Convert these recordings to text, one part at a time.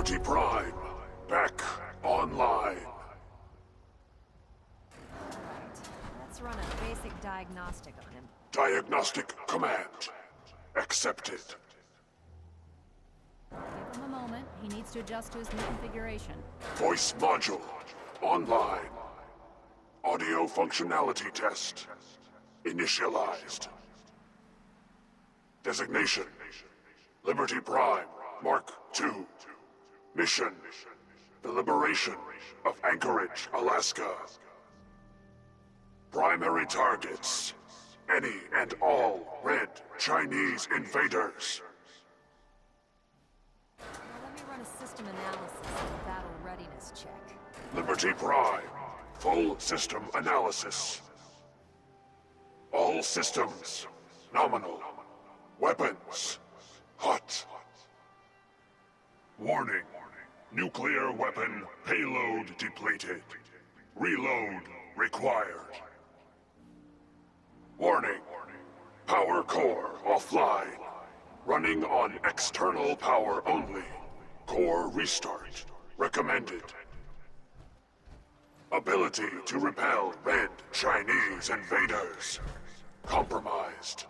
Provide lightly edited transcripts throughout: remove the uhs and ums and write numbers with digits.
Liberty Prime, back online. Let's run a basic diagnostic on him. Diagnostic command accepted. Give him a moment. He needs to adjust to his new configuration. Voice module online. Audio functionality test initialized. Designation: Liberty Prime Mark II. Mission: the liberation of Anchorage, Alaska. Primary targets: any and all red Chinese invaders. Now let me run a system analysis and a battle readiness check. Liberty Prime, full system analysis. All systems nominal. Weapons hot. Warning: nuclear weapon payload depleted. Reload required. Warning: power core offline. Running on external power only. Core restart recommended. Ability to repel red Chinese invaders compromised.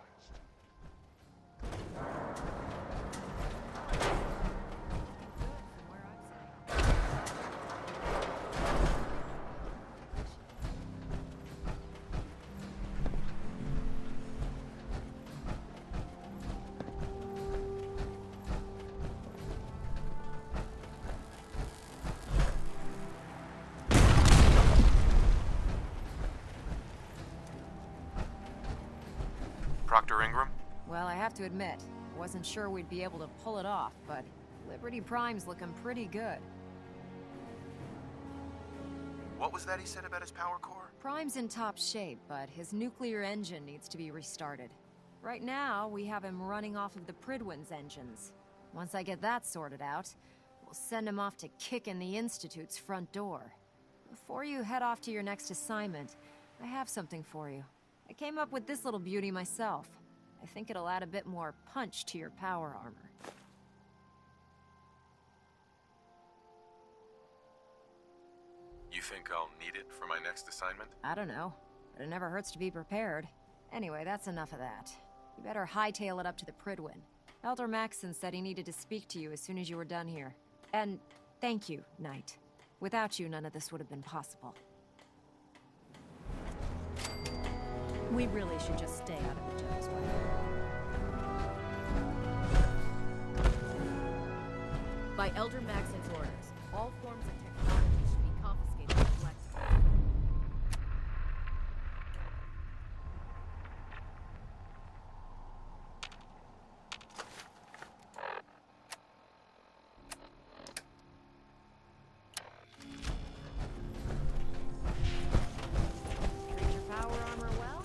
Proctor Ingram? Well, I have to admit, I wasn't sure we'd be able to pull it off, but Liberty Prime's looking pretty good. What was that he said about his power core? Prime's in top shape, but his nuclear engine needs to be restarted. Right now, we have him running off of the Pridwin's engines. Once I get that sorted out, we'll send him off to kick in the Institute's front door. Before you head off to your next assignment, I have something for you. I came up with this little beauty myself. I think it'll add a bit more punch to your power armor. You think I'll need it for my next assignment? I don't know, but it never hurts to be prepared. Anyway, that's enough of that. You better hightail it up to the Pridwin. Elder Maxson said he needed to speak to you as soon as you were done here. And thank you, Knight. Without you, none of this would have been possible. We really should just stay out of each other's way. By Elder Maxson's orders, all forms of technology should be confiscated and collected. Treat your power armor well?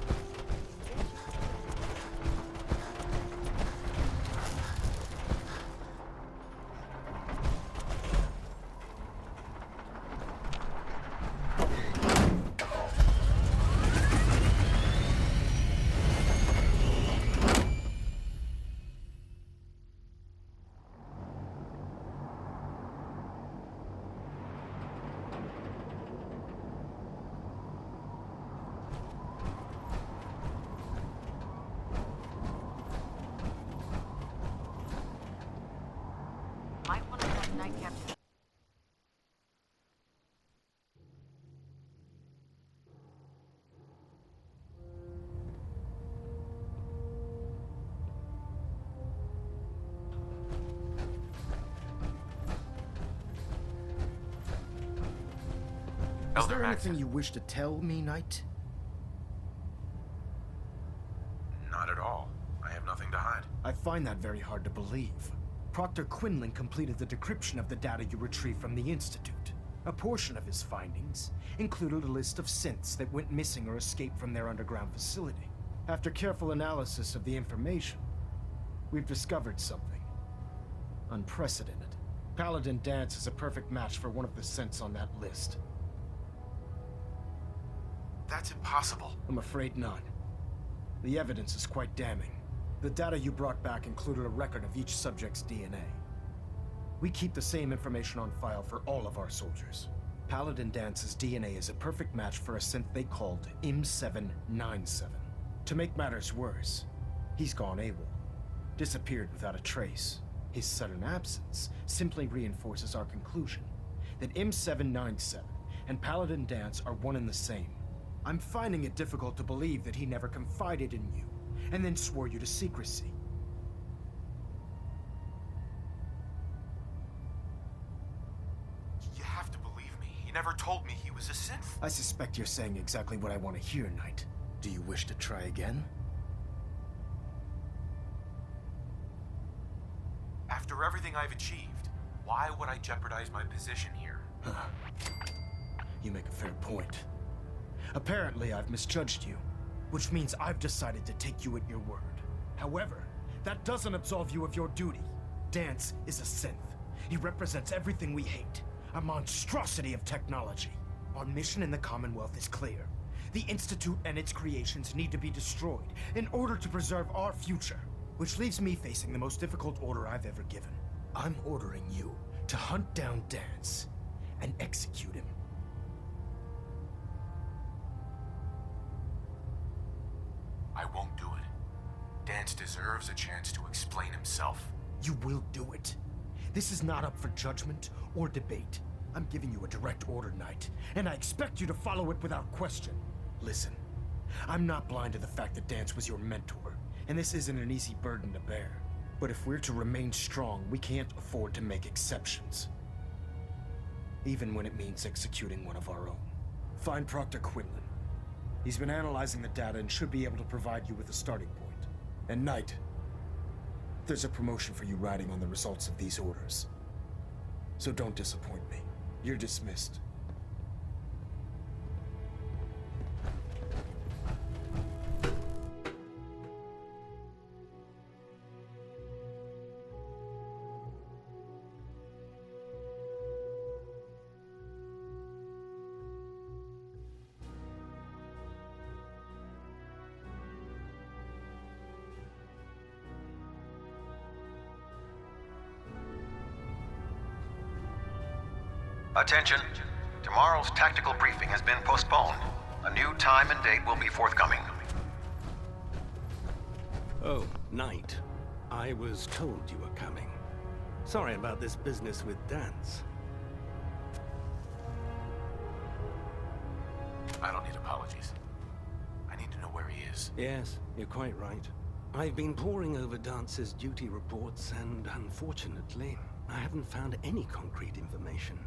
Might want to have Knight Captain. Is Elder there Maxson? anything you wish to tell me, Knight? Not at all. I have nothing to hide. I find that very hard to believe. Proctor Quinlan completed the decryption of the data you retrieved from the Institute. A portion of his findings included a list of synths that went missing or escaped from their underground facility. After careful analysis of the information, we've discovered something unprecedented. Paladin Dance is a perfect match for one of the synths on that list. That's impossible. I'm afraid not. The evidence is quite damning. The data you brought back included a record of each subject's DNA. We keep the same information on file for all of our soldiers. Paladin Dance's DNA is a perfect match for a synth they called M797. To make matters worse, he's gone AWOL. Disappeared without a trace. His sudden absence simply reinforces our conclusion that M797 and Paladin Dance are one and the same. I'm finding it difficult to believe that he never confided in you, and then swore you to secrecy. You have to believe me. He never told me he was a synth. I suspect you're saying exactly what I want to hear, Knight. Do you wish to try again? After everything I've achieved, why would I jeopardize my position here? You make a fair point. Apparently, I've misjudged you, which means I've decided to take you at your word. However, that doesn't absolve you of your duty. Dance is a synth. He represents everything we hate, a monstrosity of technology. Our mission in the Commonwealth is clear. The Institute and its creations need to be destroyed in order to preserve our future, which leaves me facing the most difficult order I've ever given. I'm ordering you to hunt down Dance and execute him. I won't do it. Dance deserves a chance to explain himself. You will do it. This is not up for judgment or debate. I'm giving you a direct order, Knight, and I expect you to follow it without question. Listen, I'm not blind to the fact that Dance was your mentor, and this isn't an easy burden to bear. But if we're to remain strong, we can't afford to make exceptions. Even when it means executing one of our own. Find Proctor Quinlan. He's been analyzing the data and should be able to provide you with a starting point. And Knight, there's a promotion for you riding on the results of these orders. So don't disappoint me. You're dismissed. Attention. Tomorrow's tactical briefing has been postponed. A new time and date will be forthcoming. Oh, Knight. I was told you were coming. Sorry about this business with Dance. I don't need apologies. I need to know where he is. Yes, you're quite right. I've been poring over Dance's duty reports, and unfortunately, I haven't found any concrete information.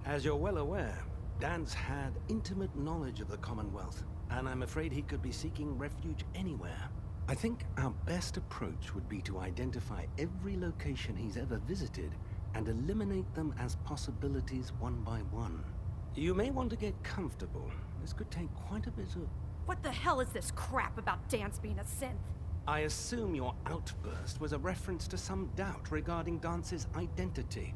As you're well aware, Dance had intimate knowledge of the Commonwealth, and I'm afraid he could be seeking refuge anywhere. I think our best approach would be to identify every location he's ever visited and eliminate them as possibilities one by one. You may want to get comfortable. This could take quite a bit of... What the hell is this crap about Dance being a synth? I assume your outburst was a reference to some doubt regarding Dance's identity.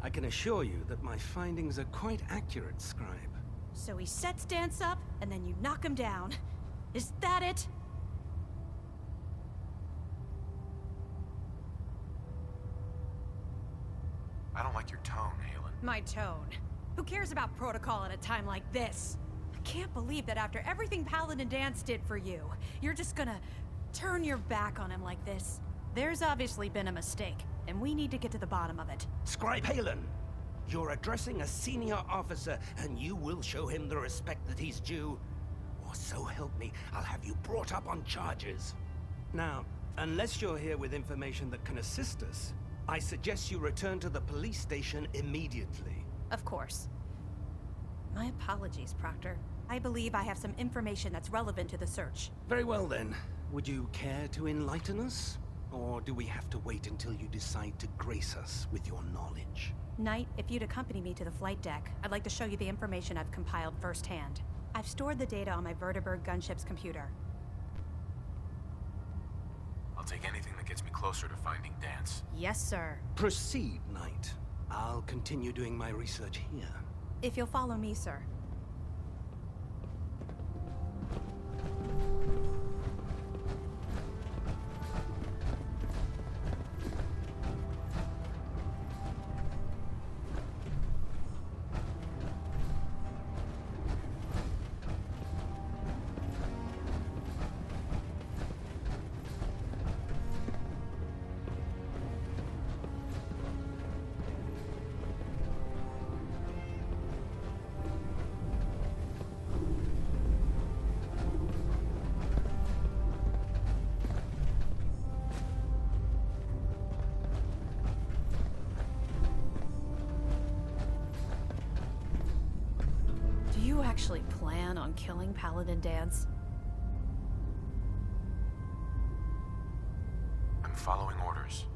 I can assure you that my findings are quite accurate, Scribe. So he sets Dance up, and then you knock him down. Is that it? I don't like your tone, Halen. My tone. Who cares about protocol at a time like this? I can't believe that after everything Paladin Dance did for you, you're just gonna turn your back on him like this. There's obviously been a mistake, and we need to get to the bottom of it. Scribe Halen, you're addressing a senior officer, and you will show him the respect that he's due. Or so help me, I'll have you brought up on charges. Now, unless you're here with information that can assist us, I suggest you return to the police station immediately. Of course. My apologies, Proctor. I believe I have some information that's relevant to the search. Very well then. Would you care to enlighten us? Or do we have to wait until you decide to grace us with your knowledge? Knight, if you'd accompany me to the flight deck, I'd like to show you the information I've compiled firsthand. I've stored the data on my Vertibird gunship's computer. I'll take anything that gets me closer to finding Dance. Yes, sir. Proceed, Knight. I'll continue doing my research here. If you'll follow me, sir. actually plan on killing Paladin Dance? I'm following orders.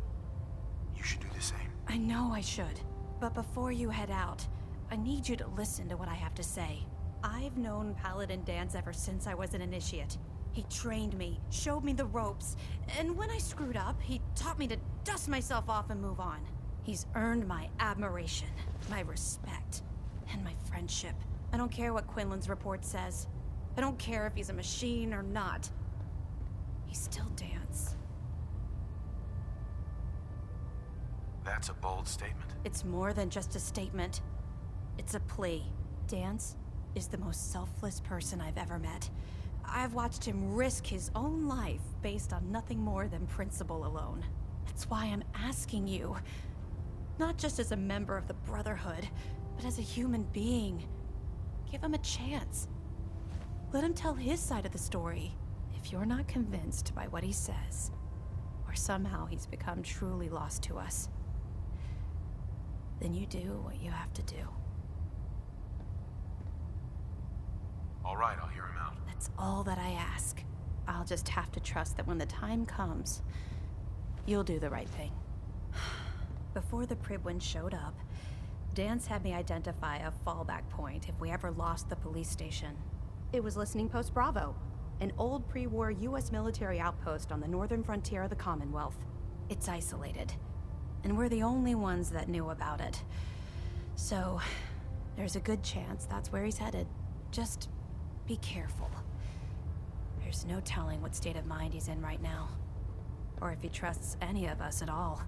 You should do the same. I know I should. But before you head out, I need you to listen to what I have to say. I've known Paladin Dance ever since I was an initiate. He trained me, showed me the ropes, and when I screwed up, he taught me to dust myself off and move on. He's earned my admiration, my respect, and my friendship. I don't care what Quinlan's report says. I don't care if he's a machine or not. He's still Dance. That's a bold statement. It's more than just a statement. It's a plea. Dance is the most selfless person I've ever met. I've watched him risk his own life based on nothing more than principle alone. That's why I'm asking you. Not just as a member of the Brotherhood, but as a human being. Give him a chance. Let him tell his side of the story. If you're not convinced by what he says, or somehow he's become truly lost to us, then you do what you have to do. All right, I'll hear him out. That's all that I ask. I'll just have to trust that when the time comes, you'll do the right thing. Before the Pribwin showed up, Dance had me identify a fallback point if we ever lost the police station. It was Listening Post Bravo, an old pre-war US military outpost on the northern frontier of the Commonwealth. It's isolated, and we're the only ones that knew about it. So, there's a good chance that's where he's headed. Just be careful. There's no telling what state of mind he's in right now, or if he trusts any of us at all.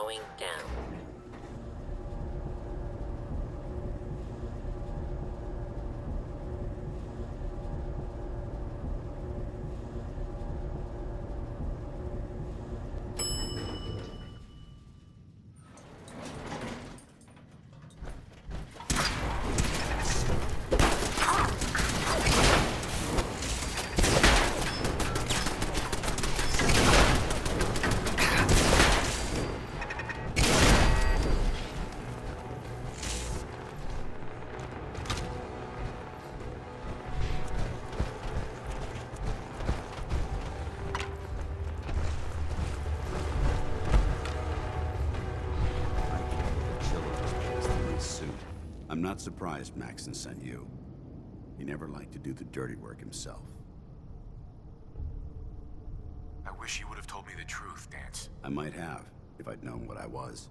Going down. I'm not surprised Maxon sent you. He never liked to do the dirty work himself. I wish you would have told me the truth, Dance. I might have, if I'd known what I was.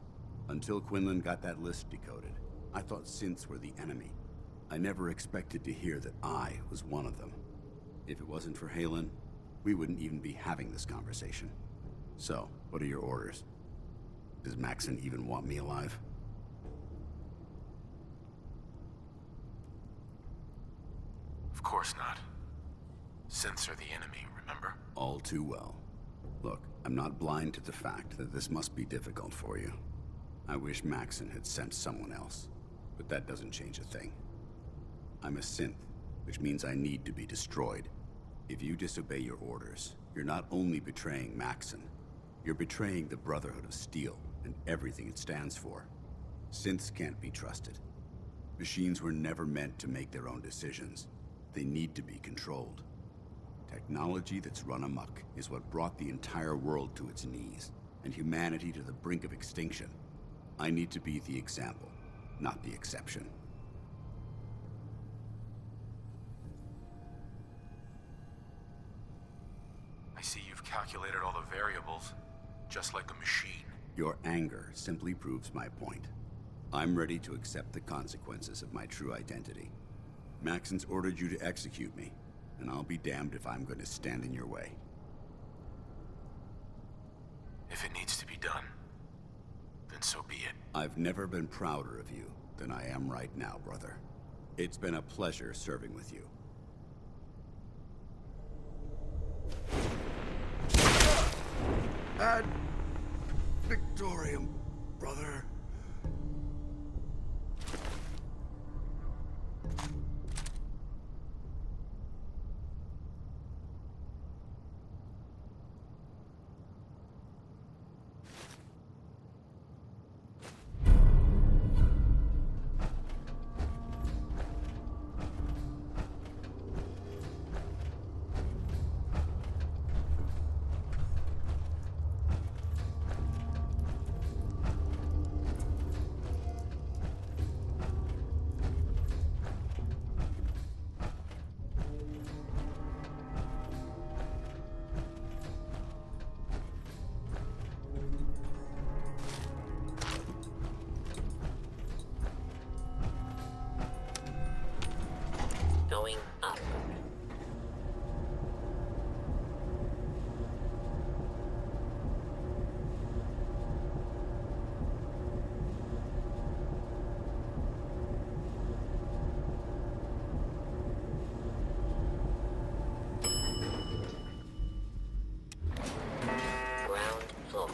Until Quinlan got that list decoded, I thought synths were the enemy. I never expected to hear that I was one of them. If it wasn't for Halen, we wouldn't even be having this conversation. So, what are your orders? Does Maxon even want me alive? Of course not. Synths are the enemy, remember? All too well. Look, I'm not blind to the fact that this must be difficult for you. I wish Maxon had sent someone else, but that doesn't change a thing. I'm a synth, which means I need to be destroyed. If you disobey your orders, you're not only betraying Maxon, you're betraying the Brotherhood of Steel and everything it stands for. Synths can't be trusted. Machines were never meant to make their own decisions. They need to be controlled. Technology that's run amok is what brought the entire world to its knees, and humanity to the brink of extinction. I need to be the example, not the exception. I see you've calculated all the variables, just like a machine. Your anger simply proves my point. I'm ready to accept the consequences of my true identity. Maxon's ordered you to execute me, and I'll be damned if I'm going to stand in your way. If it needs to be done, then so be it. I've never been prouder of you than I am right now, brother. It's been a pleasure serving with you. Ad Victorium, brother. Going up. Ground floor.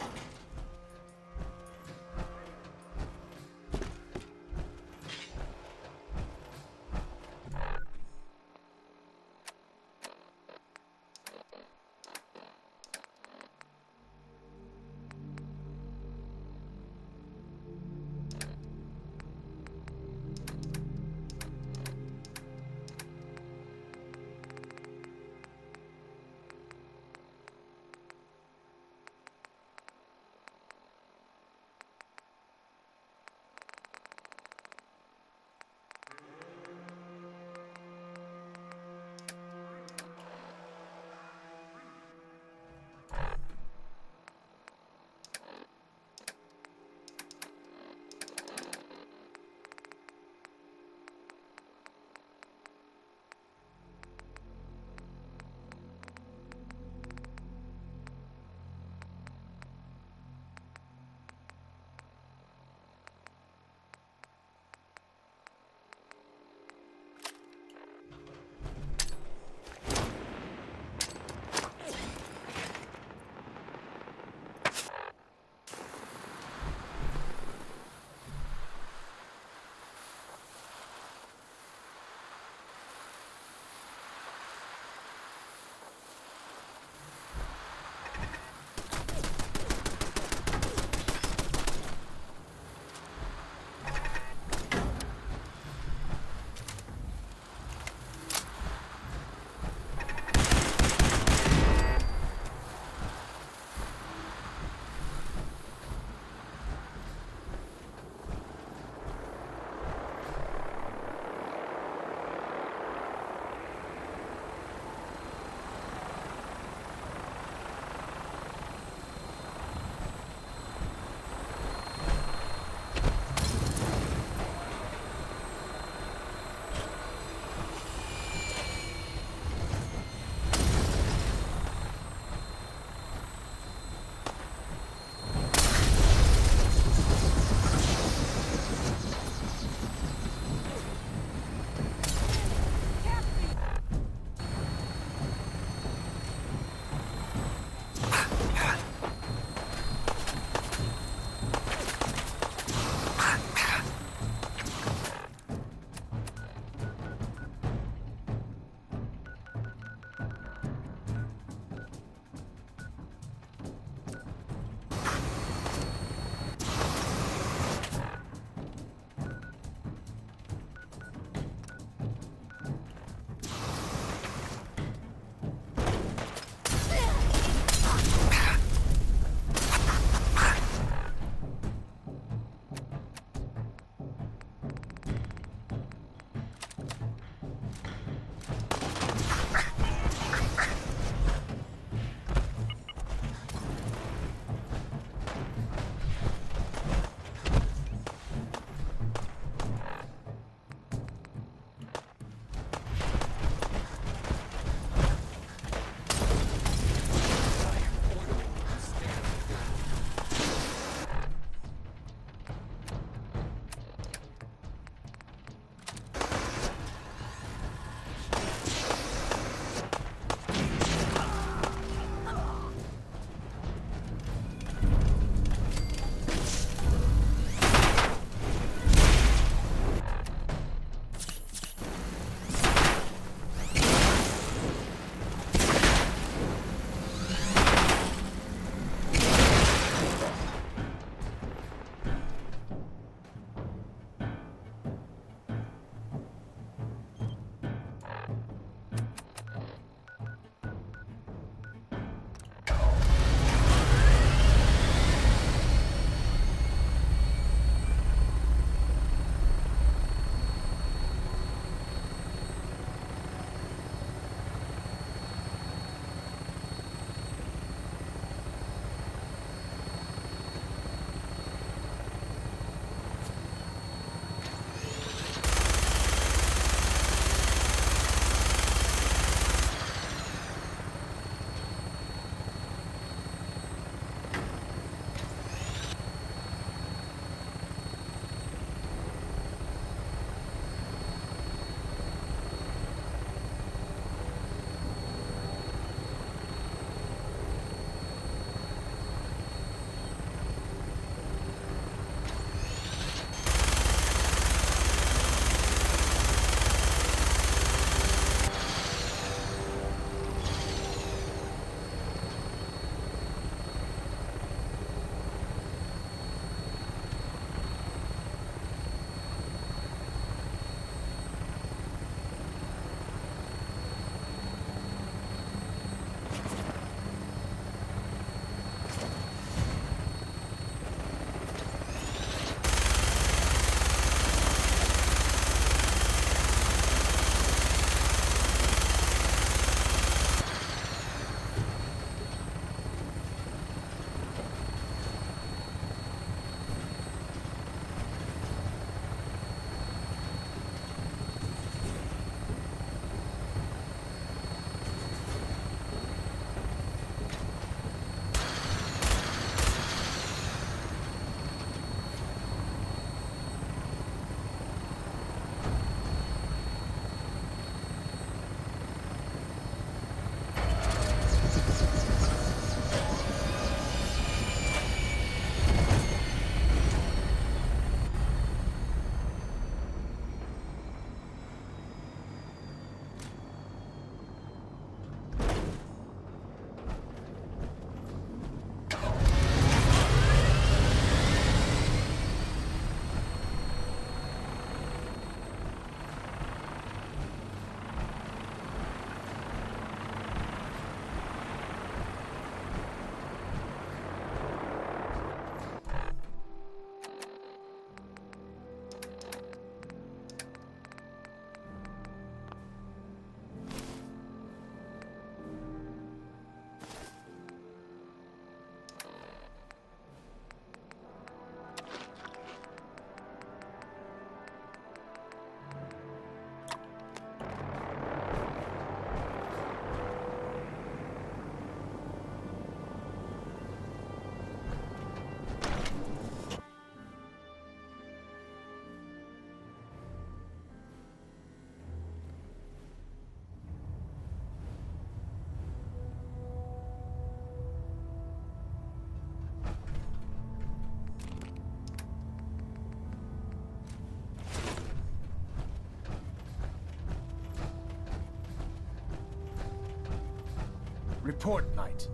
Report, Knight.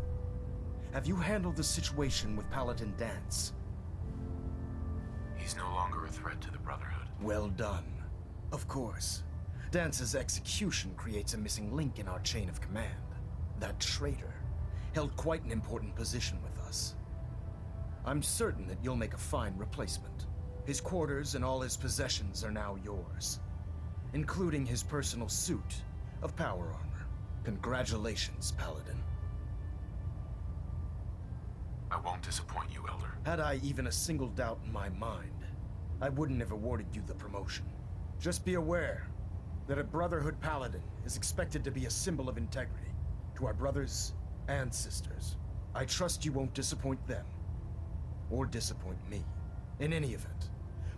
Have you handled the situation with Paladin Dance? He's no longer a threat to the Brotherhood. Well done. Of course. Dance's execution creates a missing link in our chain of command. That traitor held quite an important position with us. I'm certain that you'll make a fine replacement. His quarters and all his possessions are now yours, including his personal suit of power armor. Congratulations, Paladin. I won't disappoint you, Elder. Had I even a single doubt in my mind, I wouldn't have awarded you the promotion. Just be aware that a Brotherhood Paladin is expected to be a symbol of integrity to our brothers and sisters. I trust you won't disappoint them, or disappoint me. In any event,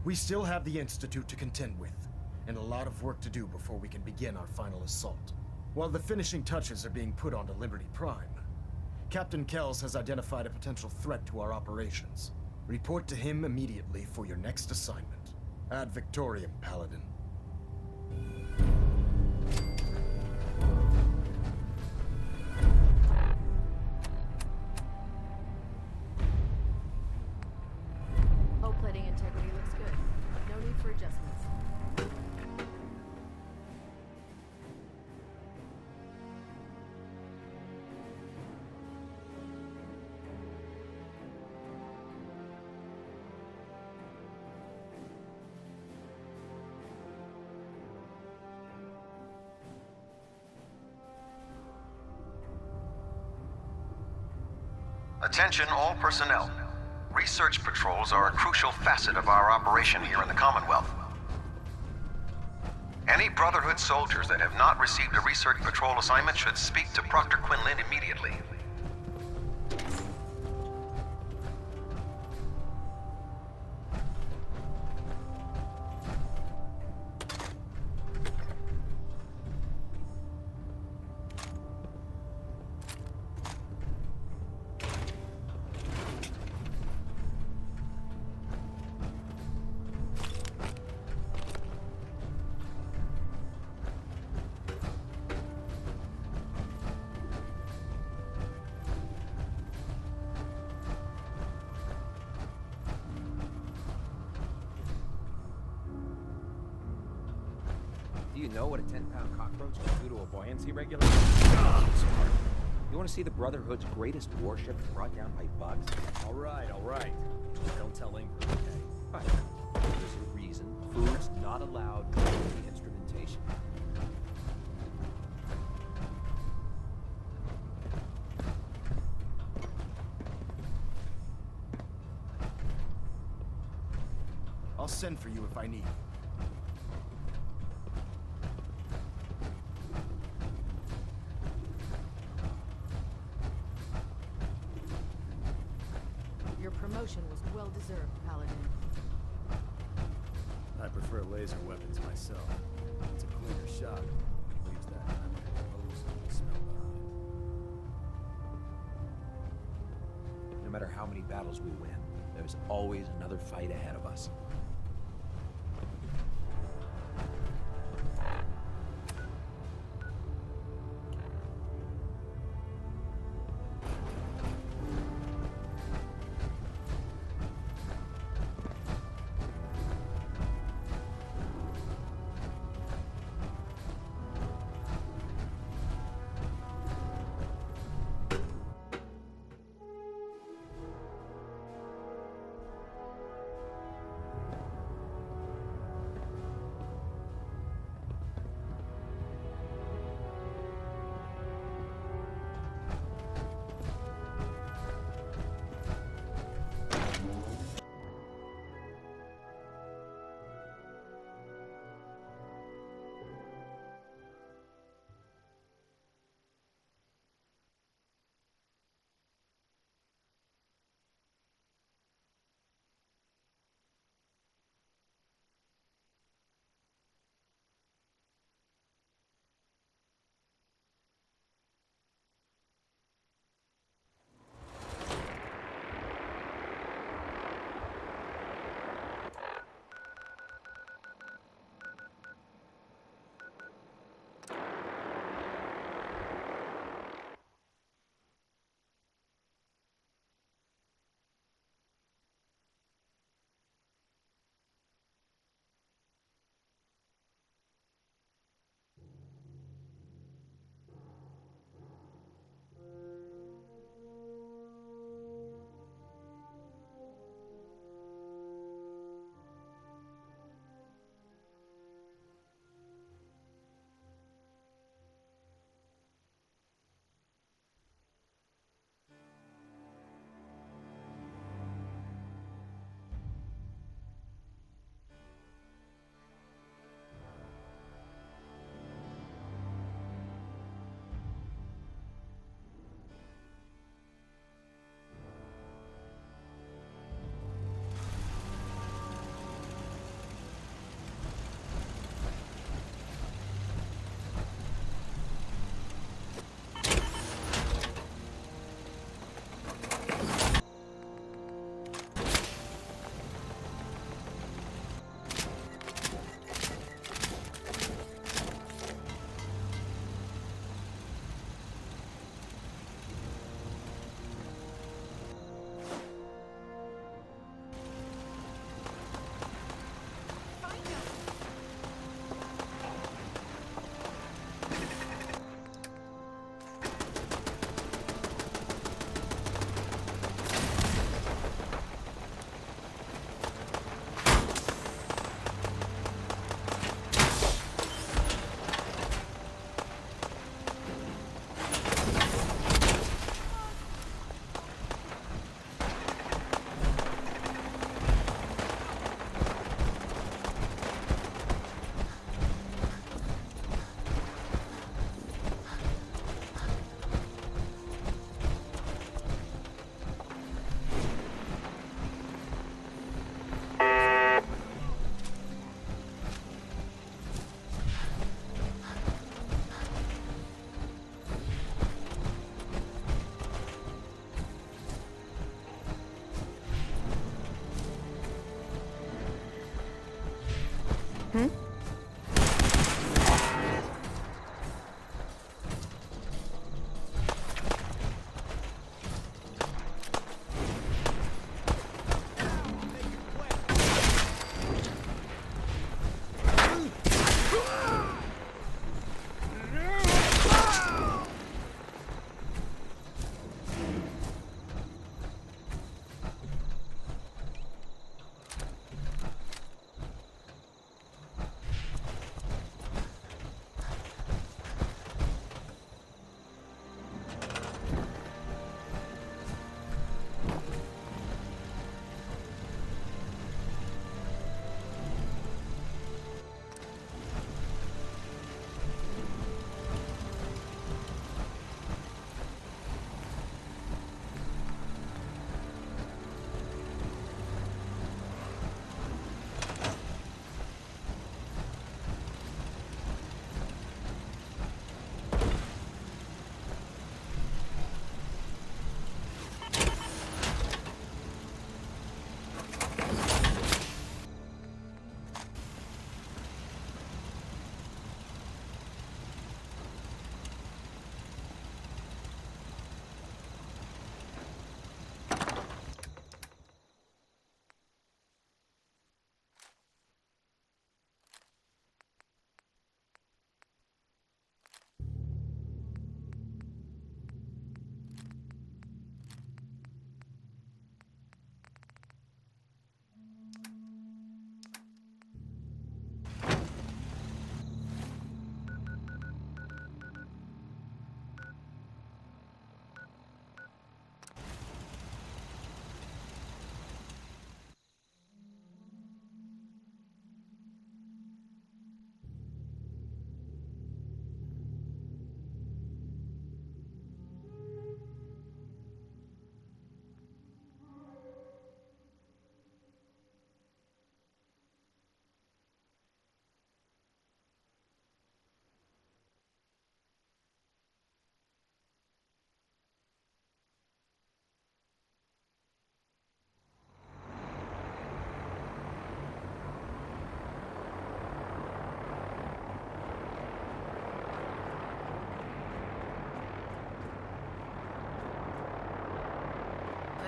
we still have the Institute to contend with, and a lot of work to do before we can begin our final assault. While the finishing touches are being put onto Liberty Prime, Captain Kells has identified a potential threat to our operations. Report to him immediately for your next assignment. Ad Victoriam, Paladin. Hull plating integrity looks good. No need for adjustments. Attention all personnel. Research patrols are a crucial facet of our operation here in the Commonwealth. Any Brotherhood soldiers that have not received a research patrol assignment should speak to Proctor Quinlan immediately. Do you know what a 10-pound cockroach can do to a buoyancy regulator? Smart. You want to see the Brotherhood's greatest warship brought down by bugs? All right, all right. Just don't tell Ingrid, okay? Fine. There's a reason. Food's not allowed in the instrumentation. I'll send for you if I need you. Your promotion was well-deserved, Paladin. I prefer laser weapons myself. It's a cleaner shot. Leaves that hose smell behind. No matter how many battles we win, there's always another fight ahead of us.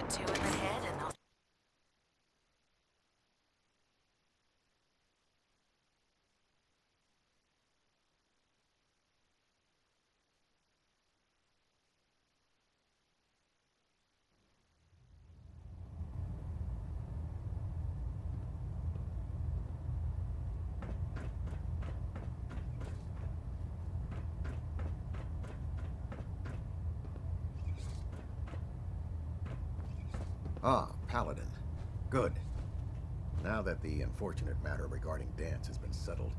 Put two in the head and I'll... Ah, Paladin. Good. Now that the unfortunate matter regarding Dance has been settled,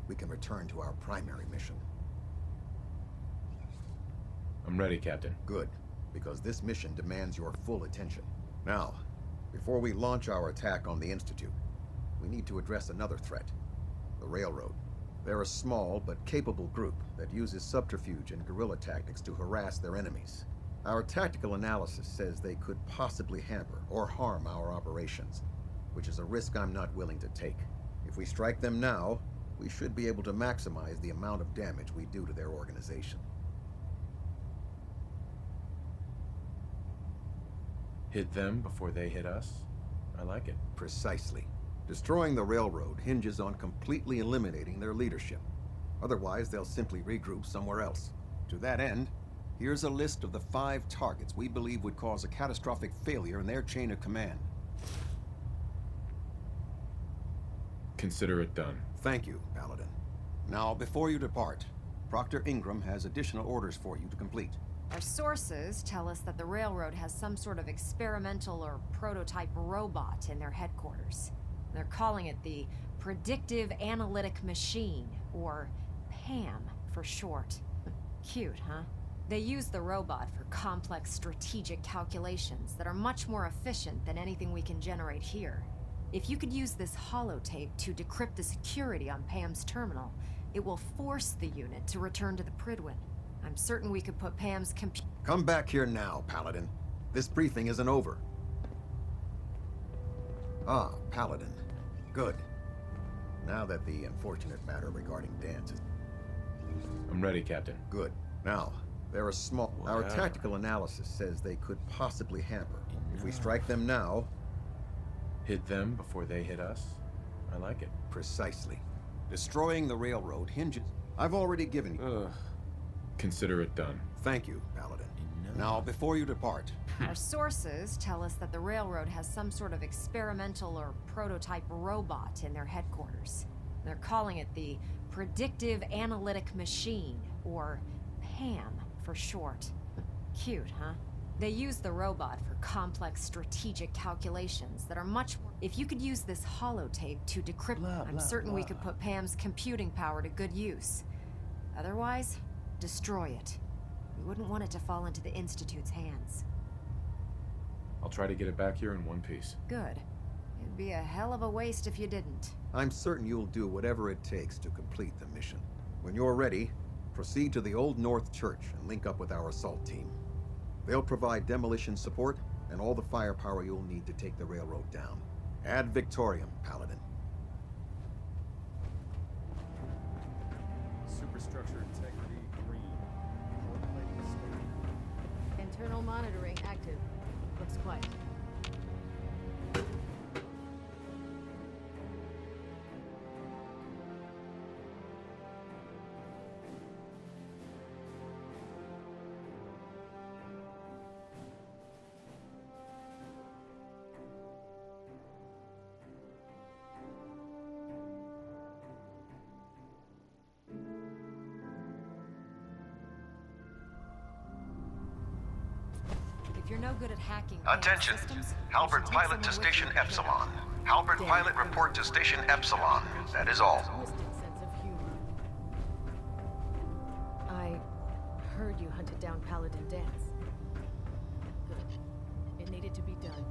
we can return to our primary mission. I'm ready, Captain. Good, because this mission demands your full attention. Now, before we launch our attack on the Institute, we need to address another threat. The Railroad. They're a small but capable group that uses subterfuge and guerrilla tactics to harass their enemies. Our tactical analysis says they could possibly hamper or harm our operations, which is a risk I'm not willing to take. If we strike them now, we should be able to maximize the amount of damage we do to their organization. Hit them before they hit us? I like it. Precisely. Destroying the railroad hinges on completely eliminating their leadership. Otherwise, they'll simply regroup somewhere else. To that end, here's a list of the 5 targets we believe would cause a catastrophic failure in their chain of command. Consider it done. Thank you, Paladin. Now, before you depart, Proctor Ingram has additional orders for you to complete. Our sources tell us that the Railroad has some sort of experimental or prototype robot in their headquarters. They're calling it the Predictive Analytic Machine, or PAM for short. Cute, huh? They use the robot for complex strategic calculations that are much more efficient than anything we can generate here. If you could use this holotape to decrypt the security on Pam's terminal, it will force the unit to return to the Pridwin. I'm certain we could put Pam's Come back here now, Paladin. This briefing isn't over. Ah, Paladin. Good. Now that the unfortunate matter regarding Dance is... I'm ready, Captain. Good. Now, they're a small... Our tactical analysis says they could possibly hamper. If we strike them now... Hit them before they hit us? I like it. Precisely. Destroying the railroad hinges... I've already given you... Consider it done. Thank you, Paladin. Now, before you depart... Our sources tell us that the Railroad has some sort of experimental or prototype robot in their headquarters. They're calling it the Predictive Analytic Machine, or PAM for short. Cute, huh? They use the robot for complex strategic calculations that are much more... If you could use this holotape to decrypt... I'm certain we could put Pam's computing power to good use. Otherwise, destroy it. We wouldn't want it to fall into the Institute's hands. I'll try to get it back here in one piece. Good. It'd be a hell of a waste if you didn't. I'm certain you'll do whatever it takes to complete the mission. When you're ready, proceed to the Old North Church and link up with our assault team. They'll provide demolition support and all the firepower you'll need to take the railroad down. Ad Victoriam, Paladin. Superstructure integrity green. Internal monitoring active. Looks quiet. If you're no good at hacking Attention! systems, Halberd pilot to Station Epsilon. Halberd pilot report to Station Epsilon. That is all. Twisted sense of humor. I heard you hunted down Paladin Dance. Good. It needed to be done.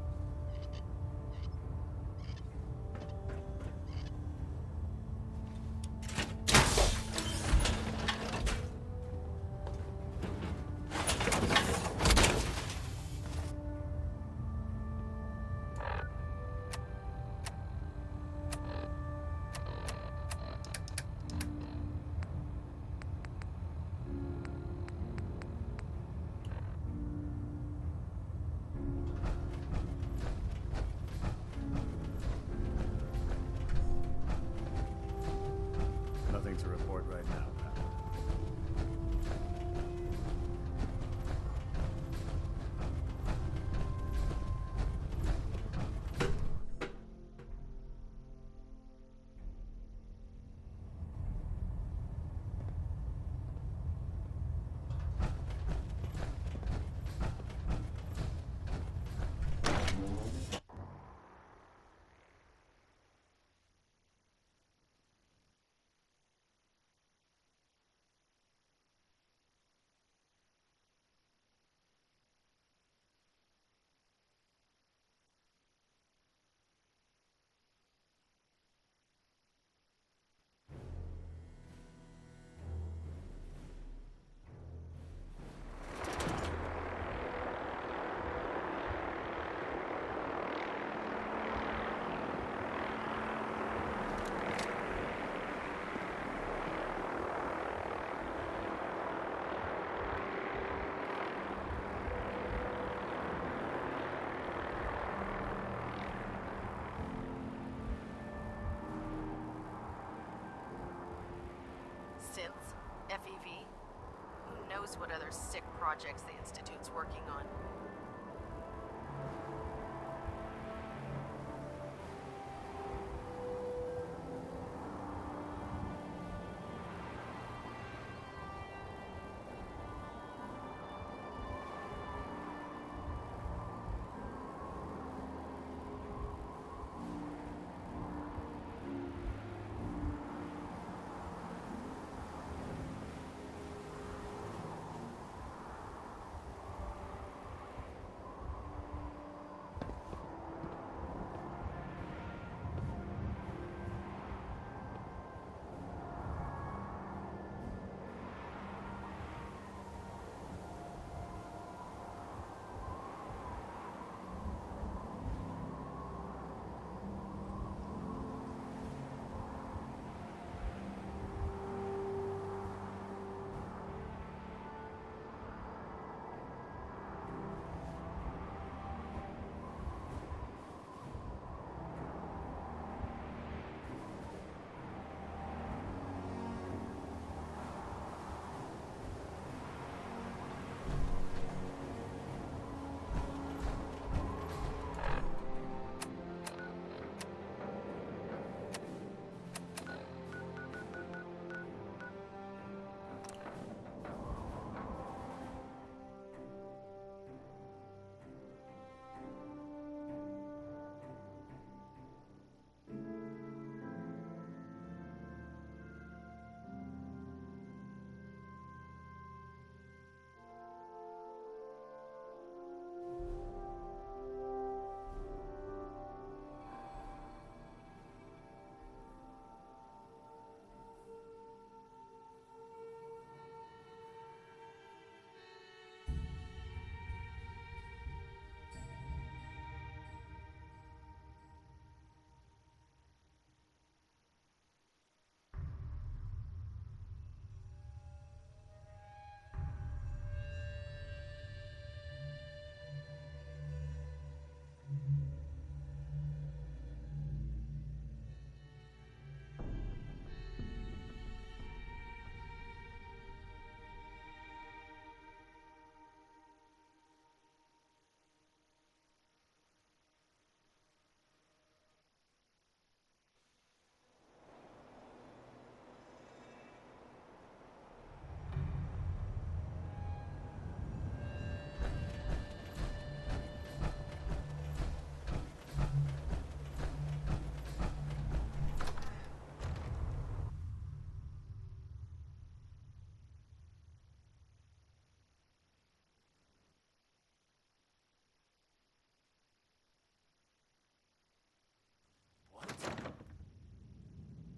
FEV? Who knows what other sick projects the Institute's working on?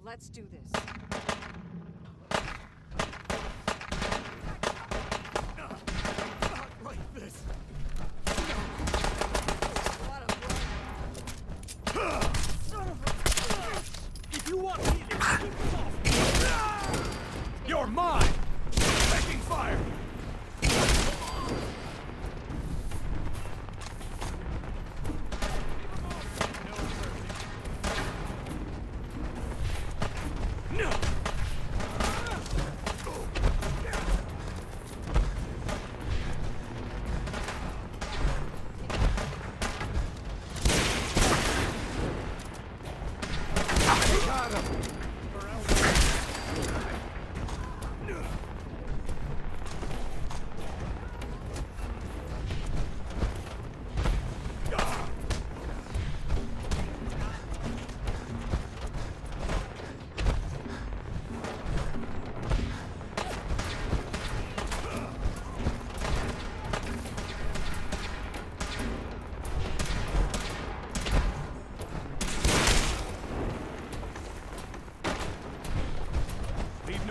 Let's do this. Not like this. Son of a... If you want me to keep off, you're mine. Taking fire.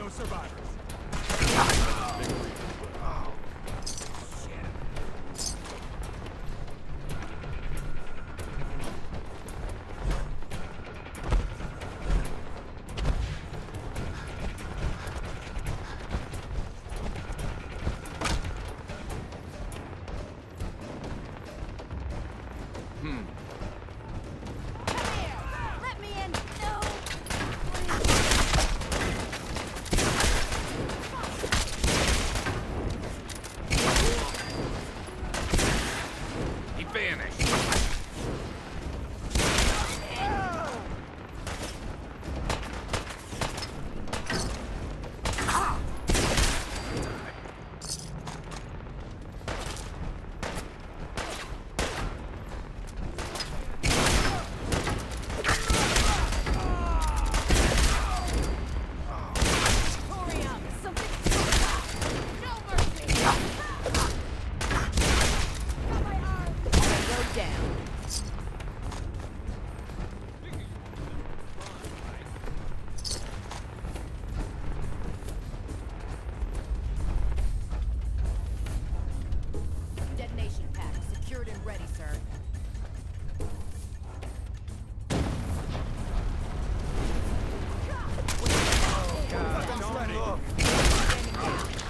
Survivors.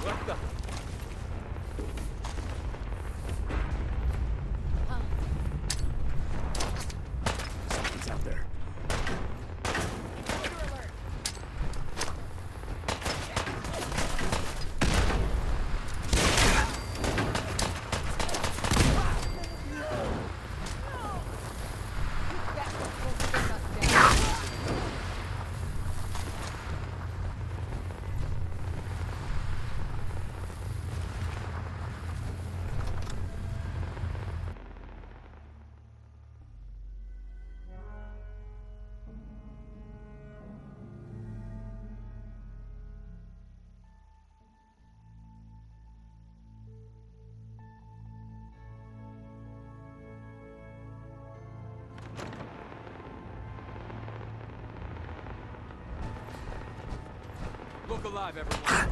What the? Something's out there. Look alive, everyone.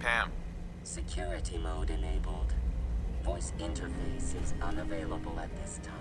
Pam. Security mode enabled. Voice interface is unavailable at this time.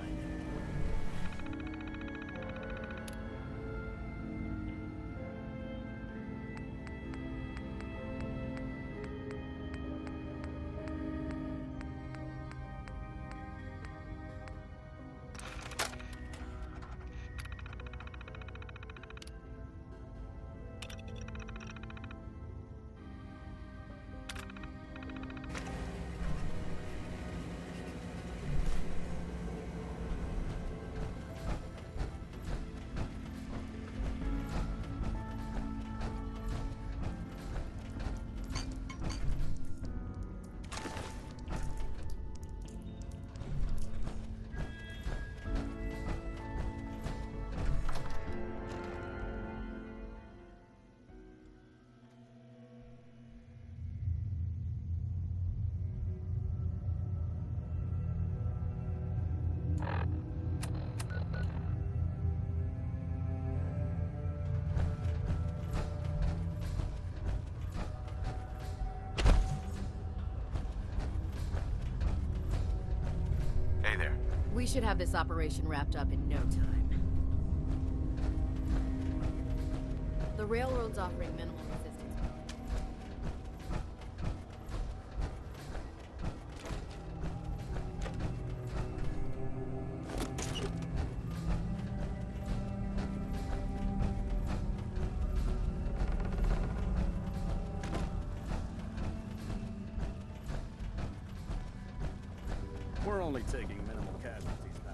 Hey there. We should have this operation wrapped up in no time. The railroad's offering minimal resistance. We're only taking minimal casualties, pal.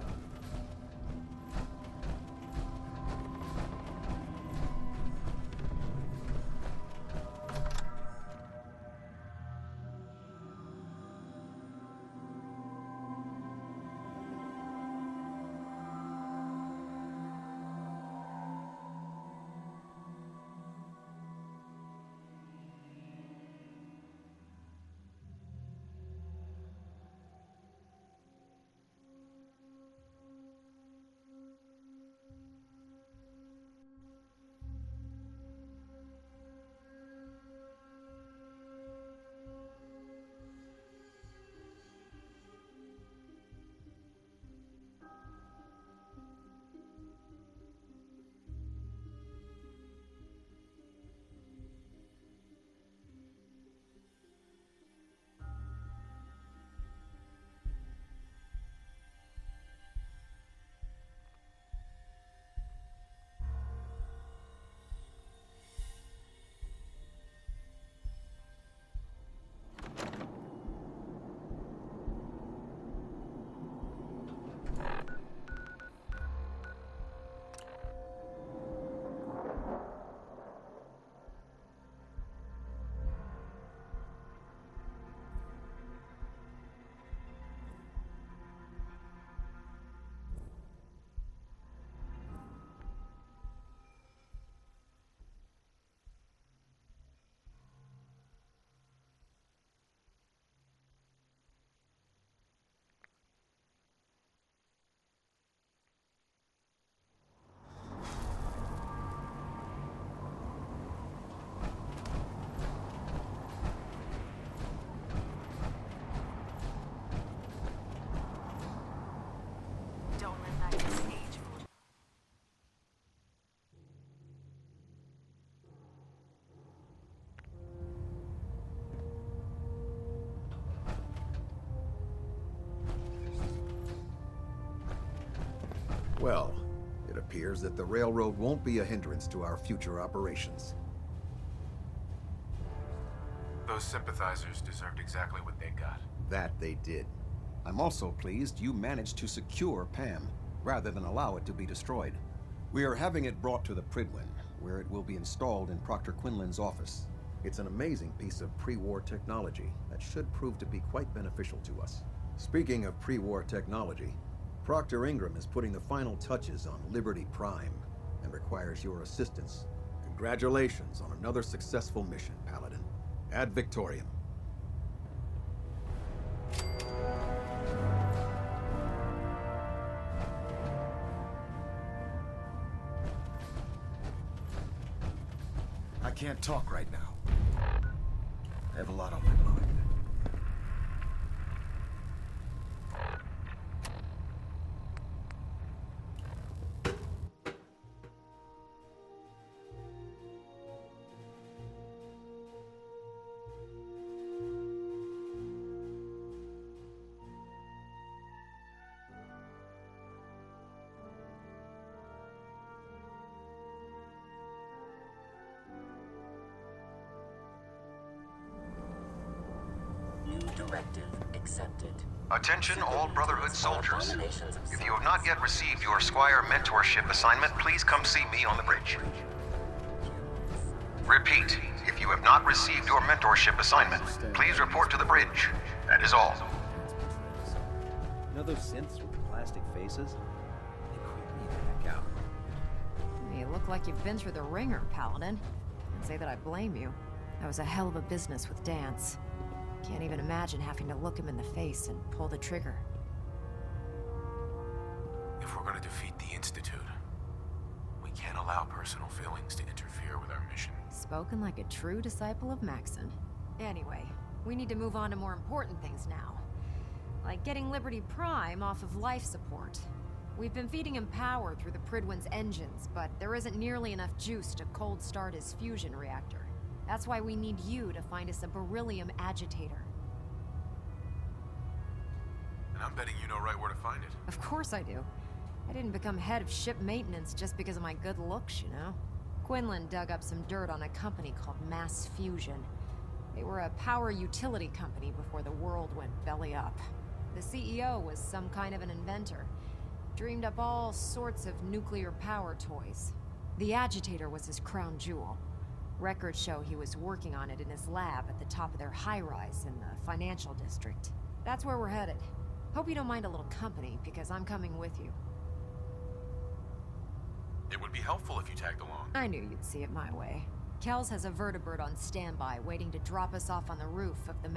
Well, it appears that the railroad won't be a hindrance to our future operations. Those sympathizers deserved exactly what they got. That they did. I'm also pleased you managed to secure Pam, rather than allow it to be destroyed. We are having it brought to the Pridwin, where it will be installed in Proctor Quinlan's office. It's an amazing piece of pre-war technology that should prove to be quite beneficial to us. Speaking of pre-war technology, Proctor Ingram is putting the final touches on Liberty Prime and requires your assistance. Congratulations on another successful mission, Paladin. Ad Victoriam. I can't talk right now. I have a lot on my mind. Directive accepted. Attention all Brotherhood soldiers. If you have not yet received your Squire mentorship assignment, please come see me on the bridge. Repeat, if you have not received your mentorship assignment, please report to the bridge. That is all. You know those synths with the plastic faces? They creep me the heck out. You look like you've been through the ringer, Paladin. Can't say that I blame you. That was a hell of a business with Dance. Can't even imagine having to look him in the face and pull the trigger. If we're gonna defeat the Institute, we can't allow personal feelings to interfere with our mission. Spoken like a true disciple of Maxon. Anyway, we need to move on to more important things now. Like getting Liberty Prime off of life support. We've been feeding him power through the Pridwin's engines, but there isn't nearly enough juice to cold start his fusion reactor. That's why we need you to find us a beryllium agitator. And I'm betting you know right where to find it. Of course I do. I didn't become head of ship maintenance just because of my good looks, you know? Quinlan dug up some dirt on a company called Mass Fusion. They were a power utility company before the world went belly up. The CEO was some kind of an inventor. Dreamed up all sorts of nuclear power toys. The agitator was his crown jewel. Records show he was working on it in his lab at the top of their high-rise in the financial district. That's where we're headed. Hope you don't mind a little company, because I'm coming with you. It would be helpful if you tagged along. I knew you'd see it my way. Kells has a vertibird on standby, waiting to drop us off on the roof of the